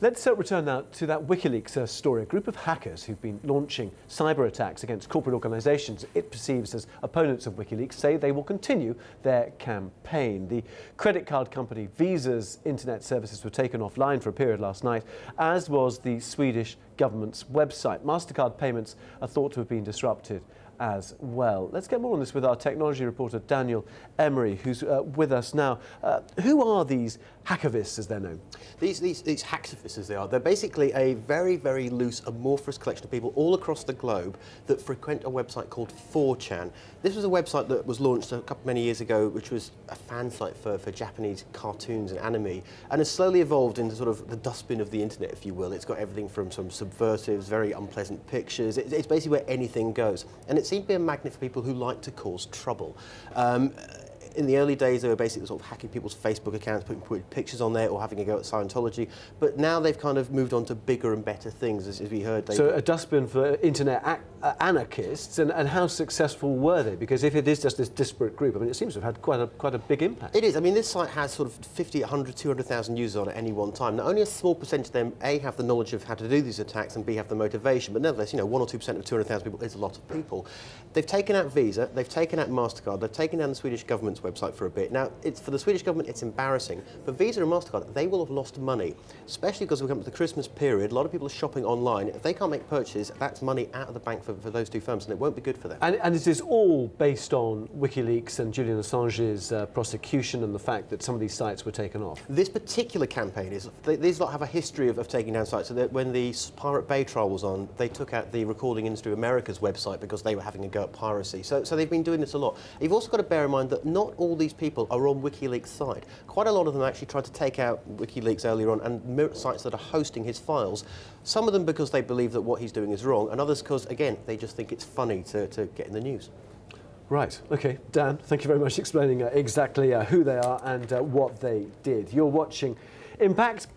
Let's return now to that Wikileaks story. A group of hackers who've been launching cyber attacks against corporate organisations it perceives as opponents of Wikileaks say they will continue their campaign. The credit card company Visa's internet services were taken offline for a period last night, as was the Swedish government's website. MasterCard payments are thought to have been disrupted as well. Let's get more on this with our technology reporter Daniel Emery, who's with us now. Who are these hackavists, as they're known? These hacktivists, as they are, they're basically a very, very loose, amorphous collection of people all across the globe that frequent a website called 4chan. This was a website that was launched many years ago, which was a fan site for Japanese cartoons and anime, and has slowly evolved into sort of the dustbin of the internet, if you will. It's got everything from some subversives, very unpleasant pictures. It's basically where anything goes. And it seemed to be a magnet for people who like to cause trouble. In the early days, they were basically sort of hacking people's Facebook accounts, putting pictures on there, or having a go at Scientology. But now they've kind of moved on to bigger and better things, as we heard. So a dustbin for internet anarchists, and how successful were they? Because if it is just this disparate group, I mean, it seems to have had quite a big impact. It is. I mean, this site has sort of 50, 100, 200,000 users on it at any one time. Now, only a small percentage of them, A, have the knowledge of how to do these attacks, and B, have the motivation. But nevertheless, you know, 1 or 2% of 200,000 people is a lot of people. They've taken out Visa, they've taken out MasterCard, they've taken down the Swedish government's website for a bit. Now, for the Swedish government, it's embarrassing. For Visa and MasterCard, they will have lost money, especially because we come to the Christmas period. A lot of people are shopping online. If they can't make purchases, that's money out of the bank for those two firms, and it won't be good for them. And is this all based on Wikileaks and Julian Assange's prosecution and the fact that some of these sites were taken off? This particular campaign is, these lot have a history of taking down sites. So that when the Pirate Bay trial was on, they took out the Recording Industry of America's website because they were having a go at piracy. So they've been doing this a lot. You've also got to bear in mind that not all these people are on Wikileaks' side. Quite a lot of them actually tried to take out Wikileaks earlier on and sites that are hosting his files. Some of them because they believe that what he's doing is wrong, and others because, again, they just think it's funny to get in the news. Right, OK. Dan, thank you very much for explaining exactly who they are and what they did. You're watching Impact.